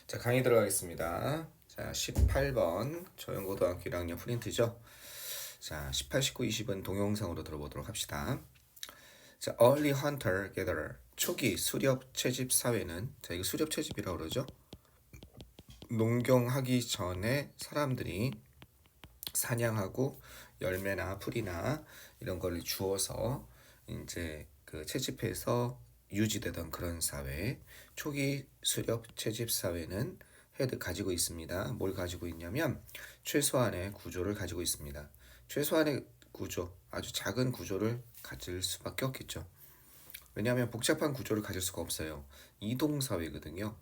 자, 강의 들어가겠습니다. 자, 18번 조영고등학교 1학년 프린트죠. 자, 18, 19, 20은 동영상으로 들어보도록 합시다. 자, Early Hunter Gatherer 초기 수렵 채집 사회는, 자, 이거 수렵 채집이라고 그러죠. 농경하기 전에 사람들이 사냥하고 열매나 풀이나 이런 걸 주워서 이제 그 채집해서 유지되던 그런 사회, 초기 수렵 채집 사회는 가지고 있습니다. 뭘 가지고 있냐면 최소한의 구조를 가지고 있습니다. 최소한의 구조, 아주 작은 구조를 가질 수밖에 없겠죠. 왜냐하면 복잡한 구조를 가질 수가 없어요. 이동 사회거든요.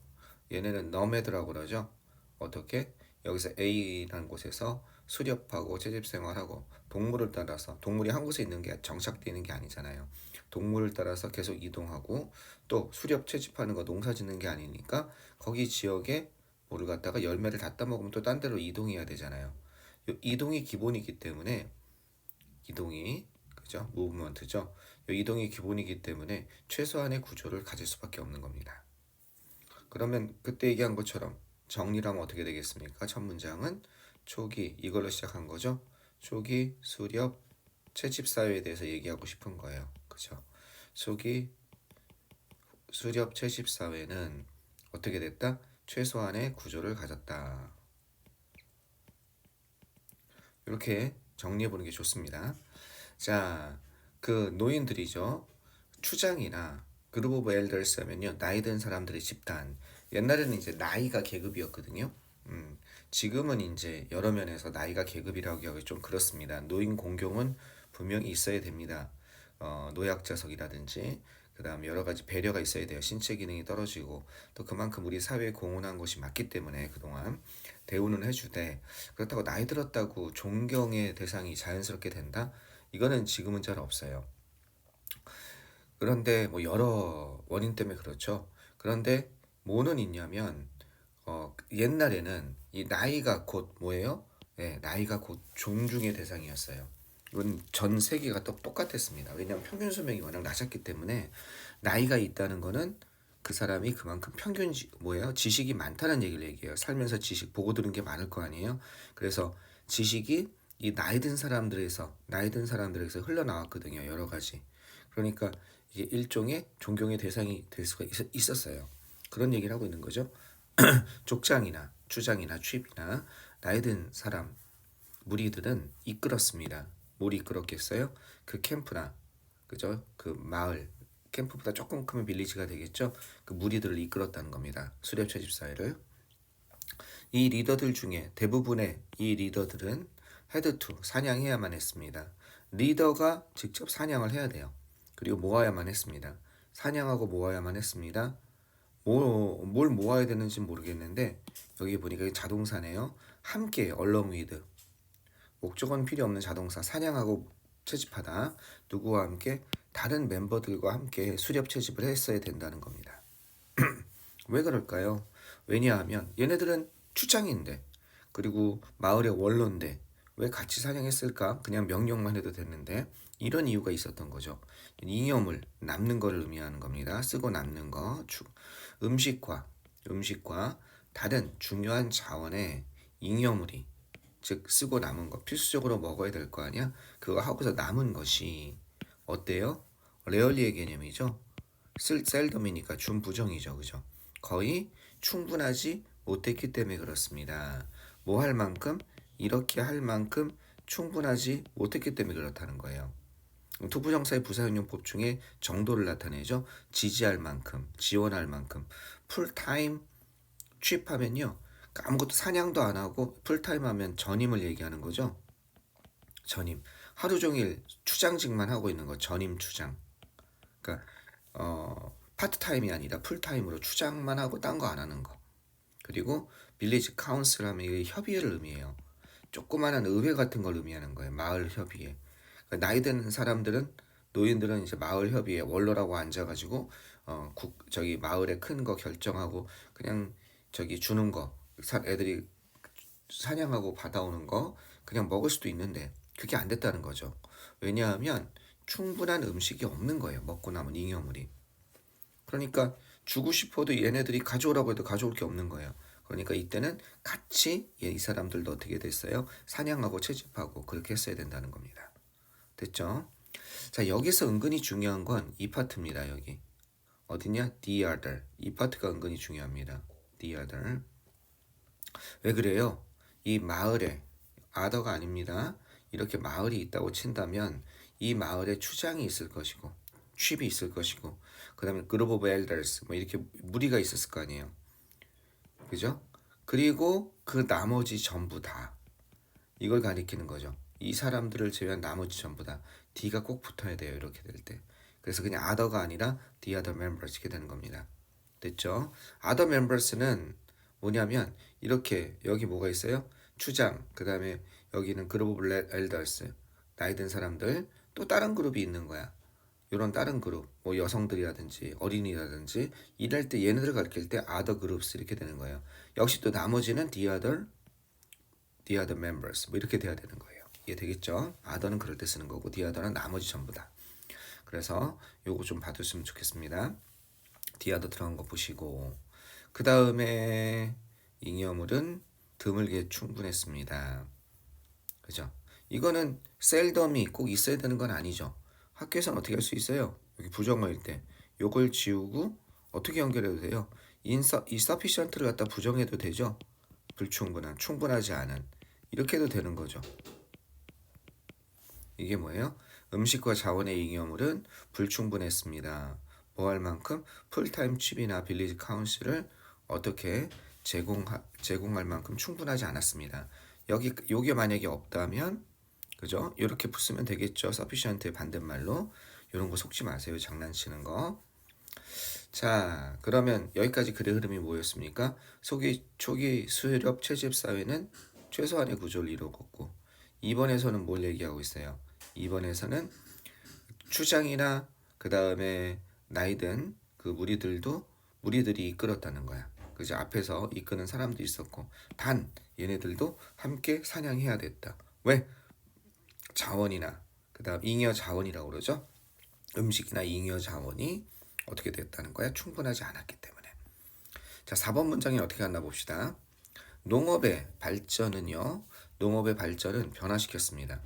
얘네는 너매드라고 그러죠. 어떻게? 여기서 A라는 곳에서 수렵하고 채집 생활하고 동물을 따라서, 동물이 한 곳에 있는 게 정착되어 있는 게 아니잖아요. 동물을 따라서 계속 이동하고, 또 수렵 채집하는 거 농사 짓는 게 아니니까 거기 지역에 뭐를 갖다가 열매를 다 따먹으면 또 딴 데로 이동해야 되잖아요. 이동이 기본이기 때문에, 이동이, 그죠? 무브먼트죠. 이동이 기본이기 때문에 최소한의 구조를 가질 수밖에 없는 겁니다. 그러면 그때 얘기한 것처럼 정리를 하면 어떻게 되겠습니까? 첫 문장은 초기, 이걸로 시작한 거죠. 초기 수렵 채집 사회에 대해서 얘기하고 싶은 거예요. 그죠? 초기 수렵 채집 사회는 어떻게 됐다? 최소한의 구조를 가졌다. 이렇게 정리해 보는 게 좋습니다. 자, 그 노인들이죠. 추장이나 그룹 오브 엘더스 하면요, 나이 든 사람들의 집단. 옛날에는 이제 나이가 계급이었거든요. 지금은 이제 여러 면에서 나이가 계급이라고 하기 좀 그렇습니다. 노인 공경은 분명히 있어야 됩니다. 노약자석이라든지 그다음 여러 가지 배려가 있어야 돼요. 신체 기능이 떨어지고 또 그만큼 우리 사회에 공헌한 것이 맞기 때문에 그동안 대우는 해주되, 그렇다고 나이 들었다고 존경의 대상이 자연스럽게 된다? 이거는 지금은 잘 없어요. 그런데 뭐 여러 원인 때문에 그렇죠. 그런데 뭐는 있냐면 옛날에는 이 나이가 곧 뭐예요? 네, 나이가 곧 존중의 대상이었어요. 이건 전 세계가 또 똑같았습니다. 왜냐하면 평균 수명이 워낙 낮았기 때문에 나이가 있다는 거는 그 사람이 그만큼 평균 뭐예요? 지식이 많다는 얘기를 얘기해요. 살면서 지식 보고 들은 게 많을 거 아니에요. 그래서 지식이 이 나이 든 사람들에서 흘러나왔거든요. 여러 가지. 그러니까 이게 일종의 존경의 대상이 될 수가 있었어요. 그런 얘기를 하고 있는 거죠. 족장이나 추장이나 취입이나 나이 든 사람 무리들은 이끌었습니다. 뭘 이끌었겠어요? 그 캠프나, 그죠? 그 마을, 캠프보다 조금 크면 빌리지가 되겠죠? 그 무리들을 이끌었다는 겁니다. 수렵 채집 사회를. 이 리더들 중에 대부분의 이 리더들은 헤드투, 사냥해야만 했습니다. 리더가 직접 사냥을 해야 돼요. 그리고 모아야만 했습니다. 사냥하고 모아야만 했습니다. 뭘 모아야 되는지 모르겠는데 여기 보니까 자동사네요. 함께 along with, 목적은 필요 없는 자동사, 사냥하고 채집하다, 누구와 함께? 다른 멤버들과 함께 수렵 채집을 했어야 된다는 겁니다. 왜 그럴까요? 왜냐하면 얘네들은 추장인데, 그리고 마을의 원로인데 왜 같이 사냥했을까? 그냥 명령만 해도 됐는데, 이런 이유가 있었던 거죠. 잉여물, 남는 거를 의미하는 겁니다. 쓰고 남는 거. 음식과 다른 중요한 자원의 잉여물이, 즉 쓰고 남은 거, 필수적으로 먹어야 될 거 아니야? 그거 하고서 남은 것이 어때요? 레얼리의 개념이죠. 셀덤이니까 준부정이죠. 그죠? 거의 충분하지 못했기 때문에 그렇습니다. 뭐 할 만큼, 이렇게 할 만큼 충분하지 못했기 때문에 그렇다는 거예요. 투부정사의 부사용법 중에 정도를 나타내죠. 지지할 만큼, 지원할 만큼. 풀타임 취입하면요, 아무것도 사냥도 안 하고 풀타임 하면 전임을 얘기하는 거죠. 전임. 하루 종일 추장직만 하고 있는 거, 전임 추장. 그러니까 파트타임이 아니라 풀타임으로 추장만 하고 딴 거 안 하는 거. 그리고 빌리지 카운슬 하면 이게 협의회를 의미해요. 조그마한 의회 같은 걸 의미하는 거예요. 마을 협의회. 그러니까 나이 든 사람들은, 노인들은 이제 마을 협의회 원로라고 앉아가지고 저기 마을에 큰 거 결정하고 그냥 저기 주는 거, 애들이 사냥하고 받아오는 거 그냥 먹을 수도 있는데 그게 안 됐다는 거죠. 왜냐하면 충분한 음식이 없는 거예요. 먹고 남은 잉여물이. 그러니까 주고 싶어도 얘네들이 가져오라고 해도 가져올 게 없는 거예요. 그러니까 이때는 같이 이 사람들도 어떻게 됐어요? 사냥하고 채집하고 그렇게 했어야 된다는 겁니다. 됐죠? 자, 여기서 은근히 중요한 건 이 파트입니다. 여기 어디냐? the other. 이 파트가 은근히 중요합니다. the other. 왜 그래요? 이 마을에 other가 아닙니다. 이렇게 마을이 있다고 친다면 이 마을에 추장이 있을 것이고 chief이 있을 것이고 그 다음에 group of elders 뭐 이렇게 무리가 있었을 거 아니에요. 그죠? 그리고 그 나머지 전부 다 이걸 가리키는 거죠. 이 사람들을 제외한 나머지 전부 다 D가 꼭 붙어야 돼요. 이렇게 될 때. 그래서 그냥 other가 아니라 the other members 이렇게 되는 겁니다. 됐죠? other members는 뭐냐면 이렇게 여기 뭐가 있어요? 추장, 그 다음에 여기는 group of elders, 나이 든 사람들, 또 다른 그룹이 있는 거야. 이런 다른 그룹, 뭐 여성들이라든지 어린이라든지 이럴 때 얘네들 가리킬 때 other groups 이렇게 되는 거예요. 역시 또 나머지는 the other members 뭐 이렇게 돼야 되는 거예요. 이해 되겠죠? other는 그럴 때 쓰는 거고 the other는 나머지 전부 다. 그래서 요거 좀 봐두시면 좋겠습니다. the other 들어간 거 보시고 그 다음에 잉여물은 드물게 충분했습니다. 그죠? 이거는 셀덤이 꼭 있어야 되는 건 아니죠. 학교에서는 어떻게 할 수 있어요? 여기 부정어일 때 요걸 지우고 어떻게 연결해도 돼요? 이 sufficient를 갖다 부정해도 되죠? 불충분한, 충분하지 않은 이렇게 해도 되는 거죠. 이게 뭐예요? 음식과 자원의 잉여물은 불충분했습니다. 뭐 할 만큼 풀타임 칩이나 빌리지 카운슬을 어떻게 제공할 만큼 충분하지 않았습니다. 요게 만약에 없다면 그죠? 이렇게 붙으면 되겠죠. sufficient의 반대말로 이런 거 속지 마세요. 장난치는 거. 자, 그러면 여기까지 글의 흐름이 뭐였습니까? 초기 수렵 채집 사회는 최소한의 구조를 이루었고 2번에서는 뭘 얘기하고 있어요? 2번에서는 추장이나 그 다음에 나이든 그 무리들이 이끌었다는 거야. 그죠? 앞에서 이끄는 사람도 있었고 단 얘네들도 함께 사냥해야 됐다. 왜? 자원이나 그 다음 잉여 자원이라고 그러죠. 음식이나 잉여 자원이 어떻게 됐다는 거야? 충분하지 않았기 때문에. 자, 4번 문장이 어떻게 갔나 봅시다. 농업의 발전은 변화시켰습니다.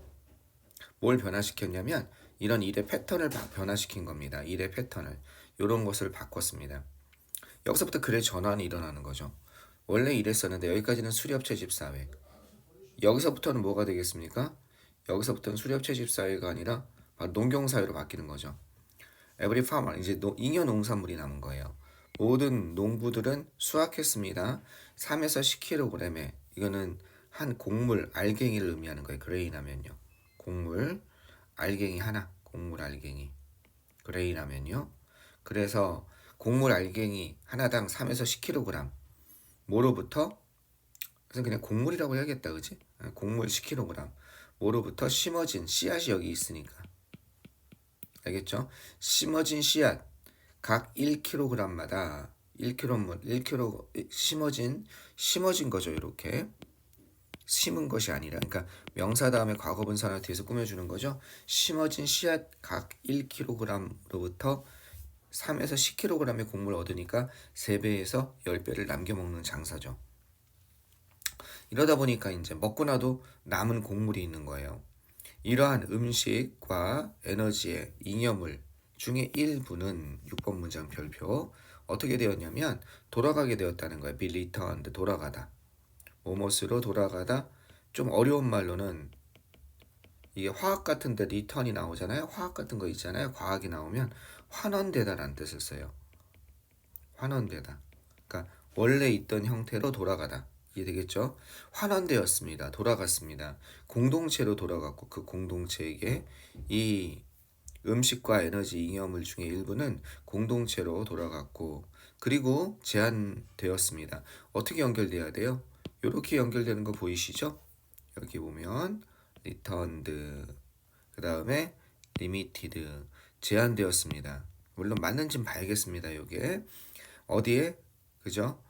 뭘 변화시켰냐면 이런 일의 패턴을 변화시킨 겁니다. 일의 패턴을. 이런 것을 바꿨습니다. 여기서부터 글의 전환이 일어나는 거죠. 원래 이랬었는데 여기까지는 수렵채집 사회. 여기서부터는 뭐가 되겠습니까? 여기서부터는 수렵채집 사회가 아니라 농경 사회로 바뀌는 거죠. Every farmer 이제 잉여 농산물이 남은 거예요. 모든 농부들은 수확했습니다. 3에서 10kg에 이거는 한 곡물 알갱이를 의미하는 거예요. 그레인하면요. 곡물 알갱이 하나, 곡물 알갱이 그레인하면요. 그래서 곡물 알갱이 하나당 3에서 10kg 뭐로부터 그래서 그냥 곡물이라고 해야겠다, 그지? 곡물 10kg 뭐로부터 심어진 씨앗이 여기 있으니까 알겠죠? 심어진 씨앗 각 1kg마다 1kg 심어진 거죠. 이렇게 심은 것이 아니라 그러니까 명사 다음에 과거분사나 뒤에서 꾸며주는 거죠. 심어진 씨앗 각 1kg로부터 3에서 10kg의 곡물을 얻으니까 3배에서 10배를 남겨 먹는 장사죠. 이러다 보니까 이제 먹고 나도 남은 곡물이 있는 거예요. 이러한 음식과 에너지의 잉여물 중에 일부는 6번 문장 별표 어떻게 되었냐면 돌아가게 되었다는 거예요. be returned 돌아가다. 뭐뭐스로 돌아가다. 좀 어려운 말로는 이게 화학 같은데 return이 나오잖아요. 화학 같은 거 있잖아요. 과학이 나오면 환원되다라는 뜻을 써요. 환원되다. 그러니까 원래 있던 형태로 돌아가다. 이해되겠죠? 환원되었습니다. 돌아갔습니다. 공동체로 돌아갔고 그 공동체에게 이 음식과 에너지 잉여물 중에 일부는 공동체로 돌아갔고 그리고 제한되었습니다. 어떻게 연결돼야 돼요? 이렇게 연결되는 거 보이시죠? 여기 보면 returned 그 다음에 limited 제한되었습니다. 물론 맞는지는 봐야겠습니다. 요게 어디에 그죠?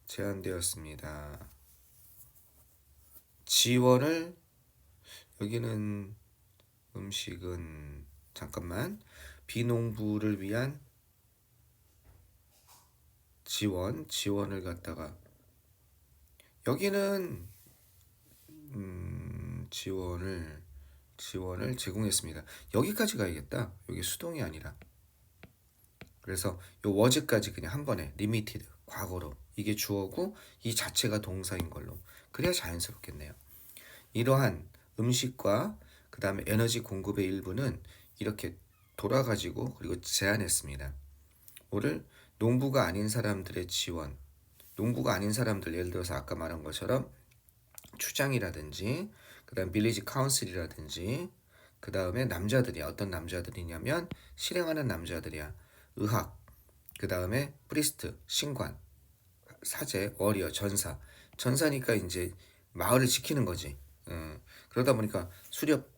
제한되었습니다. 지원을 여기는 음식은 잠깐만 비농부를 위한 지원을 갖다가 여기는 지원을 제공했습니다. 여기까지 가야겠다. 여기 수동이 아니라. 그래서 요 was까지 그냥 한 번에 limited 과거로 이게 주어고 이 자체가 동사인 걸로 그래야 자연스럽겠네요. 이러한 음식과 그 다음에 에너지 공급의 일부는 이렇게 돌아가지고 그리고 제안했습니다. 뭐를 농부가 아닌 사람들의 지원, 농부가 아닌 사람들 예를 들어서 아까 말한 것처럼 추장이라든지 그 다음 빌리지 카운슬이라든지 그 다음에 남자들이야. 어떤 남자들이냐면 실행하는 남자들이야. 의학, 그 다음에 프리스트, 신관, 사제, 워리어, 전사니까 이제 마을을 지키는 거지. 그러다 보니까 수렵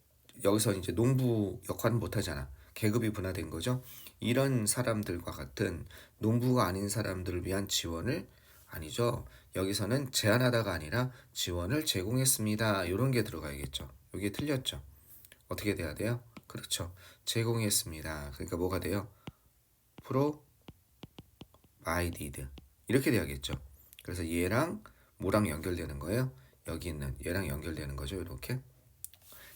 여기서 이제 농부 역할은 못하잖아. 계급이 분화된 거죠. 이런 사람들과 같은 농부가 아닌 사람들을 위한 지원을 아니죠. 여기서는 제안하다가 아니라 지원을 제공했습니다. 이런 게 들어가야겠죠. 이게 틀렸죠. 어떻게 돼야 돼요? 그렇죠. 제공했습니다. 그러니까 뭐가 돼요? provided 이렇게 돼야겠죠. 그래서 얘랑 뭐랑 연결되는 거예요? 여기 있는 얘랑 연결되는 거죠. 이렇게.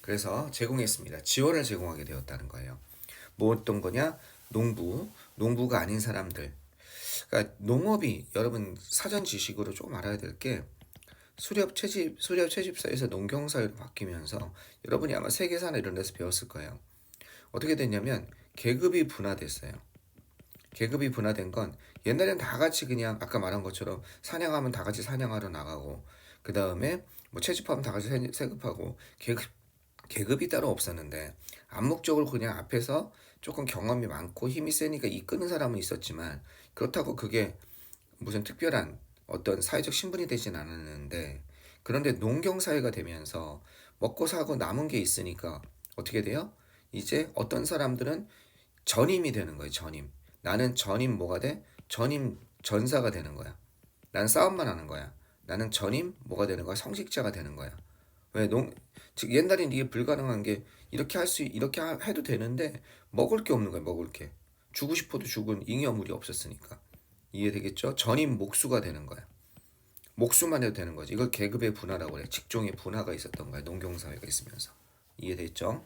그래서 제공했습니다. 지원을 제공하게 되었다는 거예요. 뭐 어떤 거냐? 농부가 아닌 사람들. 그러니까 농업이 여러분 사전 지식으로 조금 알아야 될 게 수렵 채집사에서 농경사회로 바뀌면서 여러분이 아마 세계사나 이런 데서 배웠을 거예요. 어떻게 됐냐면 계급이 분화됐어요. 계급이 분화된 건 옛날엔 다 같이 그냥 아까 말한 것처럼 사냥하면 다 같이 사냥하러 나가고 그 다음에 뭐 채집하면 다 같이 세급하고 계급이 따로 없었는데 암묵적으로 그냥 앞에서 조금 경험이 많고 힘이 세니까 이끄는 사람은 있었지만 그렇다고 그게 무슨 특별한 어떤 사회적 신분이 되진 않았는데 그런데 농경사회가 되면서 먹고 사고 남은 게 있으니까 어떻게 돼요? 이제 어떤 사람들은 전임이 되는 거예요. 전임. 나는 전임 뭐가 돼? 전임 전사가 되는 거야. 나는 싸움만 하는 거야. 나는 전임 뭐가 되는 거야? 성직자가 되는 거야. 왜 즉 옛날엔 이게 불가능한 게 이렇게 해도 되는데 먹을 게 없는 거야. 먹을 게. 주고 싶어도 죽은 잉여물이 없었으니까. 이해되겠죠? 전임 목수가 되는 거야. 목수만 해도 되는 거지. 이걸 계급의 분화라고 그래. 직종의 분화가 있었던 거야. 농경사회가 있으면서. 이해됐죠?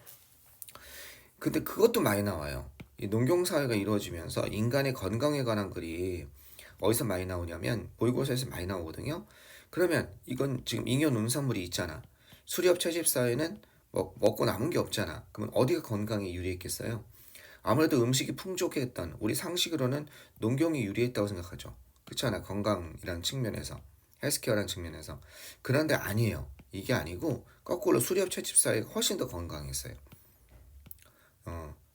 근데 그것도 많이 나와요. 이 농경사회가 이루어지면서 인간의 건강에 관한 글이 어디서 많이 나오냐면 모의고사에서 많이 나오거든요. 그러면 이건 지금 잉여 농산물이 있잖아. 수렵 채집사회는 먹고 남은 게 없잖아. 그러면 어디가 건강에 유리했겠어요? 아무래도 음식이 풍족했던 우리 상식으로는 농경이 유리했다고 생각하죠. 그렇잖아. 건강이라는 측면에서 헬스케어라는 측면에서. 그런데 아니에요. 이게 아니고 거꾸로 수렵 채집사회가 훨씬 더 건강했어요.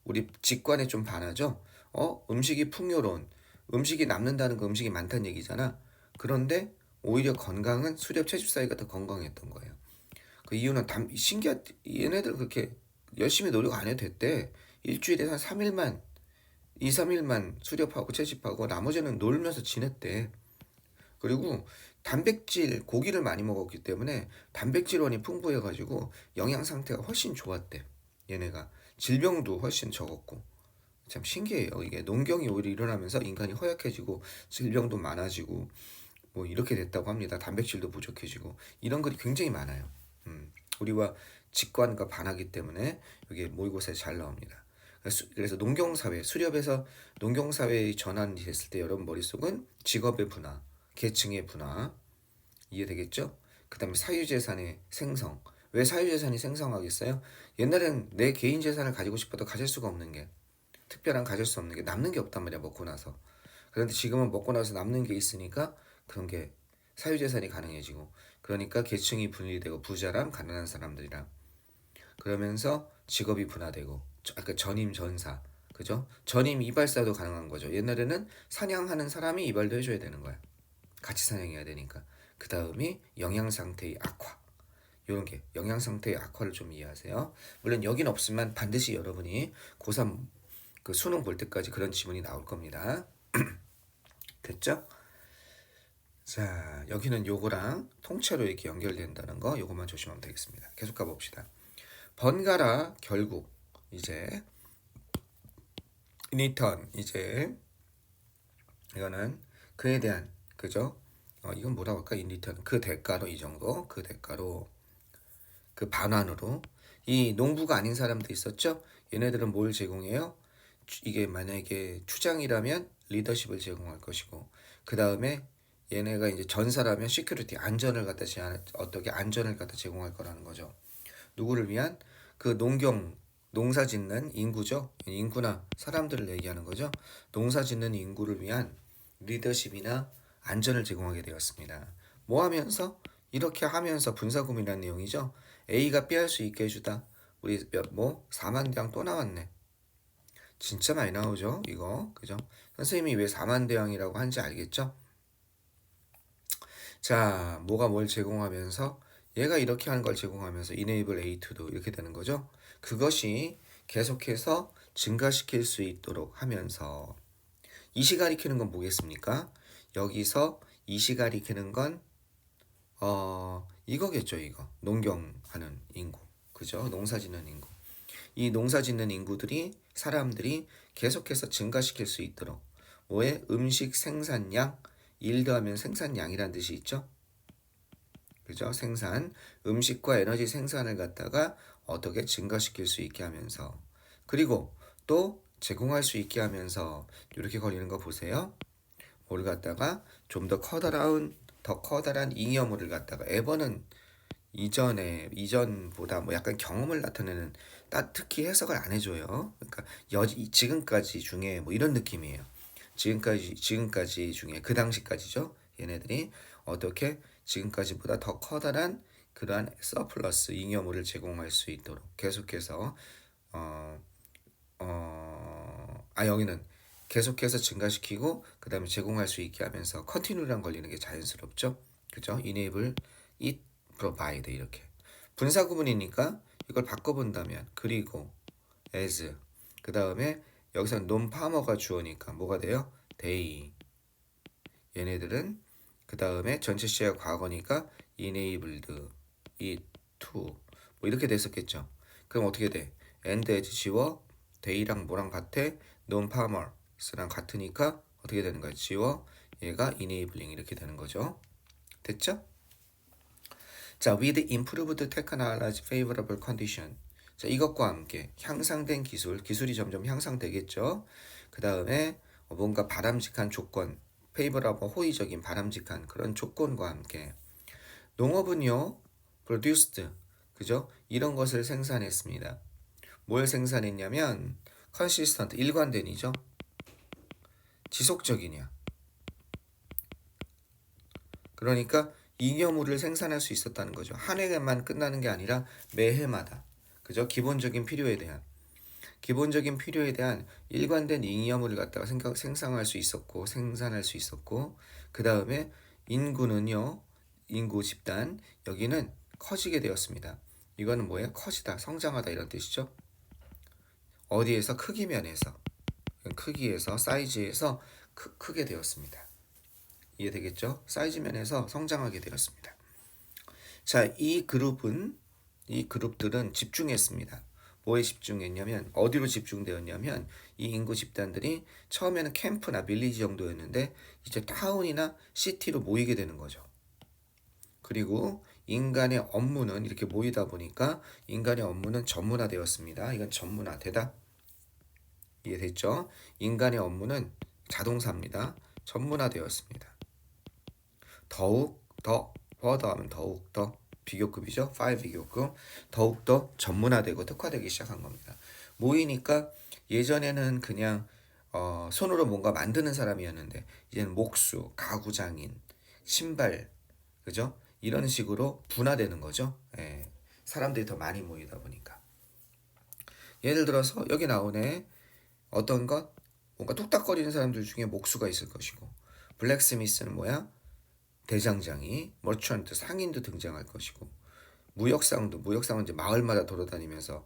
우리 직관에 좀 반하죠. 음식이 풍요로운 음식이 남는다는 거 음식이 많다는 얘기잖아. 그런데 오히려 건강은 수렵 채집사회가 더 건강했던 거예요. 그 이유는 얘네들 그렇게 열심히 노력 안 해도 됐대. 일주일에 한 3일만 2, 3일만 수렵하고 채집하고 나머지는 놀면서 지냈대. 그리고 단백질 고기를 많이 먹었기 때문에 단백질원이 풍부해가지고 영양 상태가 훨씬 좋았대. 얘네가 질병도 훨씬 적었고 참 신기해요. 이게 농경이 오히려 일어나면서 인간이 허약해지고 질병도 많아지고 뭐 이렇게 됐다고 합니다. 단백질도 부족해지고 이런 글이 굉장히 많아요. 우리와 직관과 반하기 때문에 여기 모의고사에 잘 나옵니다. 그래서 농경사회, 수렵에서 농경사회의 전환이 됐을 때 여러분 머릿속은 직업의 분화, 계층의 분화 이해되겠죠? 그 다음에 사유재산의 생성. 왜 사유재산이 생성하겠어요? 옛날엔 내 개인 재산을 가지고 싶어도 가질 수가 없는 게 특별한 가질 수 없는 게 남는 게 없단 말이야 먹고 나서. 그런데 지금은 먹고 나서 남는 게 있으니까 그런 게 사유재산이 가능해지고 그러니까 계층이 분리되고 부자랑 가난한 사람들이랑 그러면서 직업이 분화되고 아까 전임 전사 그죠? 전임 이발사도 가능한 거죠. 옛날에는 사냥하는 사람이 이발도 해줘야 되는 거야. 같이 사냥해야 되니까. 그 다음이 영양 상태의 악화. 이런 게 영양 상태의 악화를 좀 이해하세요. 물론 여긴 없으면 반드시 여러분이 고3 그 수능 볼 때까지 그런 지문이 나올 겁니다. 됐죠? 자, 여기는 요거랑 통째로 이렇게 연결된다는 거 요것만 조심하면 되겠습니다. 계속 가봅시다. 번갈아 결국 이제 리턴 이제 이거는 그에 대한 그죠? 이건 뭐라고 할까? 인 리턴 그 대가로 이 정도 그 대가로 그 반환으로 이 농부가 아닌 사람도 있었죠? 얘네들은 뭘 제공해요? 이게 만약에 추장이라면 리더십을 제공할 것이고 그 다음에 얘네가 이제 전사라면 시큐리티 안전을 갖다 어떻게 안전을 갖다 제공할 거라는 거죠. 누구를 위한 그 농사 짓는 인구죠. 인구나 사람들을 얘기하는 거죠. 농사 짓는 인구를 위한 리더십이나 안전을 제공하게 되었습니다. 뭐 하면서? 이렇게 하면서 분사구문이라는 내용이죠. A가 B 할 수 있게 해주다. 우리 4만 대양 또 나왔네. 진짜 많이 나오죠 이거 그죠? 선생님이 왜 4만 대양이라고 한지 알겠죠? 자 뭐가 뭘 제공하면서 얘가 이렇게 하는 걸 제공하면서 enable A to도 이렇게 되는 거죠. 그것이 계속해서 증가시킬 수 있도록 하면서 이시 가리키는 건 뭐겠습니까? 여기서 이시 가리키는 건 이거겠죠. 이거 농경하는 인구 그죠? 농사짓는 인구 이 농사짓는 인구들이 사람들이 계속해서 증가시킬 수 있도록 뭐에 음식 생산량 일드 하면 생산량이란 뜻이 있죠. 그죠? 생산 음식과 에너지 생산을 갖다가 어떻게 증가시킬 수 있게 하면서 그리고 또 제공할 수 있게 하면서 이렇게 걸리는 거 보세요. 뭘 갖다가 좀 더 커다란 잉여물을 갖다가 에버는 이전보다 뭐 약간 경험을 나타내는 특히 해석을 안 해줘요. 그러니까 지금까지 중에 뭐 이런 느낌이에요. 지금까지 중에 그 당시까지죠. 얘네들이 어떻게 지금까지보다 더 커다란 그러한 서플러스 잉여물을 제공할 수 있도록 계속해서 여기는 계속해서 증가시키고 그 다음에 제공할 수 있게 하면서 컨티뉴랑 걸리는 게 자연스럽죠. 그죠? enable it provide 이렇게 분사 구문이니까 이걸 바꿔본다면 그리고 as 그 다음에 여기서 non farmer가 주어니까 뭐가 돼요? they 얘네들은 그 다음에 전체 시제가 과거니까 enabled it to 뭐 이렇게 됐었겠죠. 그럼 어떻게 돼? and as 지워 they랑 뭐랑 같아? non farmers랑 같으니까 어떻게 되는 거야? 지워 얘가 enabling 이렇게 되는 거죠. 됐죠? 자, with improved technology favorable condition. 자, 이것과 함께 향상된 기술이 점점 향상되겠죠. 그 다음에 뭔가 바람직한 조건, favorable 호의적인 바람직한 그런 조건과 함께 농업은요, produced, 그죠? 이런 것을 생산했습니다. 뭘 생산했냐면 consistent, 일관된이죠. 지속적이냐. 그러니까 잉여물을 생산할 수 있었다는 거죠. 한 해만 끝나는 게 아니라 매해마다 그죠? 기본적인 필요에 대한 일관된 잉여물을 갖다가 생산할 수 있었고 그 다음에 인구 집단 여기는 커지게 되었습니다. 이거는 뭐예요? 커지다, 성장하다 이런 뜻이죠. 어디에서? 크기에서 사이즈에서 크게 되었습니다. 이해되겠죠? 사이즈 면에서 성장하게 되었습니다. 자, 이 그룹들은 집중했습니다. 뭐에 집중했냐면 어디로 집중되었냐면 이 인구 집단들이 처음에는 캠프나 빌리지 정도였는데 이제 타운이나 시티로 모이게 되는 거죠. 그리고 인간의 업무는 이렇게 모이다 보니까 인간의 업무는 전문화되었습니다. 이건 전문화되다. 이해됐죠? 인간의 업무는 자동사입니다. 전문화되었습니다. 더욱 더 하면 더욱 더 비교급이죠. 5 비교급 더욱 더 전문화되고 특화되기 시작한 겁니다. 모이니까 예전에는 그냥 손으로 뭔가 만드는 사람이었는데 이제는 목수, 가구장인, 신발 그죠? 이런 식으로 분화되는 거죠. 예. 사람들이 더 많이 모이다 보니까 예를 들어서 여기 나오네 어떤 것 뭔가 뚝딱거리는 사람들 중에 목수가 있을 것이고 블랙스미스는 뭐야? 대장장이, 머천트, 상인도 등장할 것이고 무역상은 이제 마을마다 돌아다니면서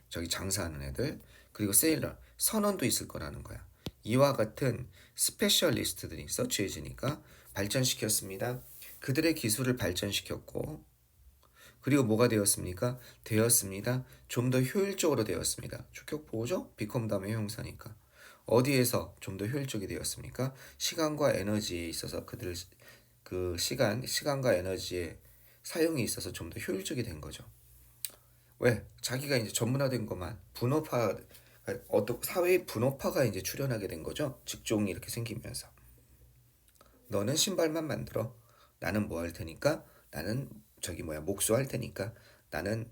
저기 장사하는 애들 그리고 세일러, 선원도 있을 거라는 거야. 이와 같은 스페셜리스트들이 서치해지니까 발전시켰습니다. 그들의 기술을 발전시켰고 그리고 뭐가 되었습니까? 좀 더 효율적으로 되었습니다. 주격 보호죠? become 다음에 형용사니까 어디에서 좀 더 효율적이 되었습니까? 시간과 에너지에 있어서 그들 그 시간과 에너지의 사용에 있어서 좀 더 효율적이 된 거죠. 왜? 자기가 이제 전문화된 것만 분업화 어떤 사회의 분업화가 이제 출현하게 된 거죠. 직종이 이렇게 생기면서 너는 신발만 만들어. 나는 뭐 할 테니까 나는 저기 뭐야 목수 할 테니까 나는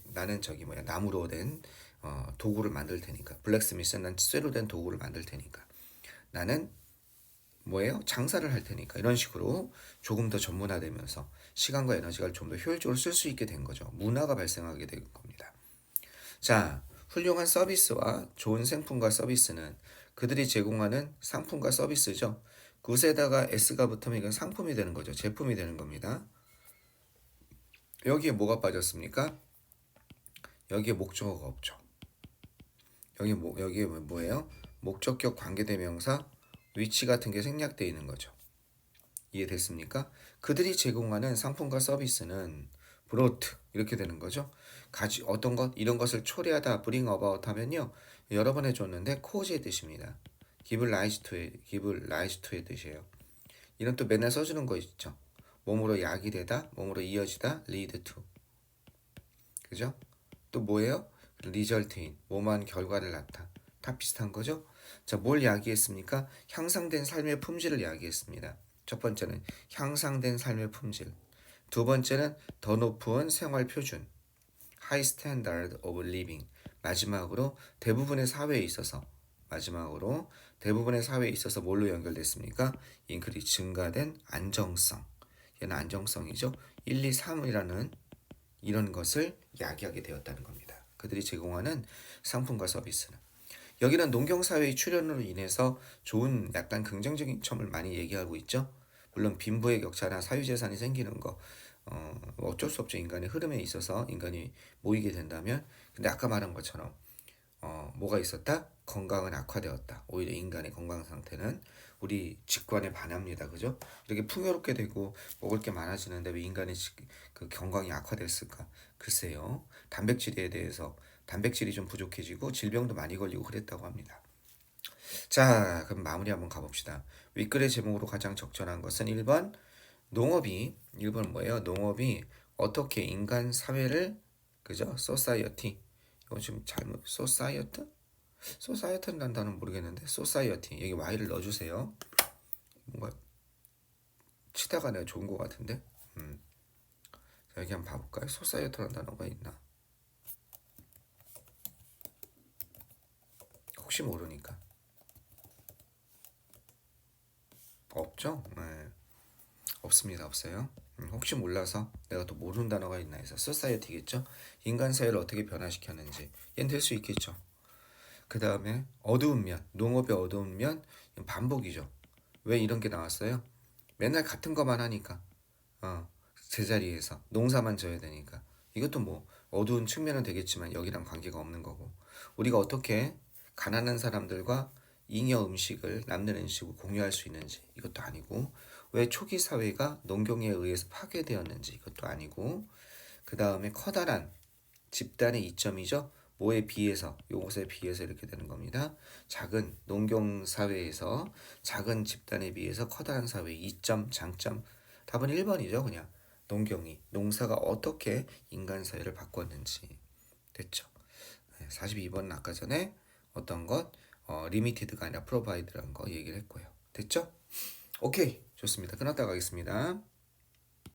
나는 저기 뭐야 나무로 된 도구를 만들 테니까 블랙스미스는 쇠로 된 도구를 만들 테니까 나는 뭐예요? 장사를 할 테니까 이런 식으로 조금 더 전문화되면서 시간과 에너지를 좀 더 효율적으로 쓸 수 있게 된 거죠. 문화가 발생하게 된 겁니다. 자, 훌륭한 서비스와 좋은 생품과 서비스는 그들이 제공하는 상품과 서비스죠. 굿에다가 S가 붙으면 이건 상품이 되는 거죠. 제품이 되는 겁니다. 여기에 뭐가 빠졌습니까? 여기에 목적어가 없죠. 여기에 뭐예요? 목적격 관계대명사 위치 같은 게 생략되어 있는 거죠. 이해됐습니까? 그들이 제공하는 상품과 서비스는 brought 이렇게 되는 거죠. 어떤 것 이런 것을 초래하다 bring about 하면요 여러 번 해줬는데 cause의 뜻입니다. give rise to의 뜻이에요. 이런 또 맨날 써주는 거 있죠. 몸으로 야기되다, 몸으로 이어지다, lead to. 그죠? 또 뭐예요? result in, 뭐만 결과를 낳다. 다 비슷한 거죠? 자, 뭘 야기했습니까? 향상된 삶의 품질을 야기했습니다. 첫 번째는 향상된 삶의 품질. 두 번째는 더 높은 생활 표준. High standard of living. 마지막으로 대부분의 사회에 있어서 뭘로 연결됐습니까? increase 증가된 안정성. 얘는 안정성이죠. 1, 2, 3이라는 이런 것을 야기하게 되었다는 겁니다. 그들이 제공하는 상품과 서비스는. 여기는 농경사회의 출현으로 인해서 좋은 약간 긍정적인 점을 많이 얘기하고 있죠. 물론 빈부의 격차나 사유재산이 생기는 거 어쩔 수 없죠. 인간의 흐름에 있어서 인간이 모이게 된다면. 근데 아까 말한 것처럼 뭐가 있었다? 건강은 악화되었다. 오히려 인간의 건강 상태는 우리 직관에 반합니다. 그죠? 이렇게 풍요롭게 되고 먹을 게 많아지는데 왜 인간의 그 건강이 악화됐을까? 글쎄요. 단백질이 좀 부족해지고 질병도 많이 걸리고 그랬다고 합니다. 자, 그럼 마무리 한번 가봅시다. 윗글의 제목으로 가장 적절한 것은 1번 뭐예요? 농업이 어떻게 인간 사회를 그죠? 소사이어티 이거 지금 잘못 소사이어티는 난다는 모르겠는데 소사이어티 여기 Y를 넣어주세요. 뭔가 치다가 내가 좋은 것 같은데 자, 여기 한번 봐볼까요? 소사이어티라는 단어가 있나? 혹시 모르니까 없죠? 네. 없습니다. 없어요. 혹시 몰라서 내가 또 모르는 단어가 있나 해서 소사이어티겠죠? 인간 사회를 어떻게 변화시켰는지 얘는 될 수 있겠죠. 그 다음에 어두운 면, 농업의 어두운 면 반복이죠. 왜 이런 게 나왔어요? 맨날 같은 것만 하니까 제자리에서 농사만 져야 되니까 이것도 뭐 어두운 측면은 되겠지만 여기랑 관계가 없는 거고 우리가 어떻게 가난한 사람들과 잉여 음식을 남는 음식을 공유할 수 있는지 이것도 아니고 왜 초기 사회가 농경에 의해서 파괴되었는지 이것도 아니고 그 다음에 커다란 집단의 이점이죠. 뭐에 비해서 요것에 비해서 이렇게 되는 겁니다. 작은 농경 사회에서 작은 집단에 비해서 커다란 사회 이점 장점 답은 1번이죠. 그냥 농사가 어떻게 인간 사회를 바꿨는지 됐죠. 42번은 아까 전에 어떤 것 리미티드가 아니라 프로바이드라는 거 얘기를 했고요. 됐죠? 오케이 좋습니다. 끝났다 가겠습니다.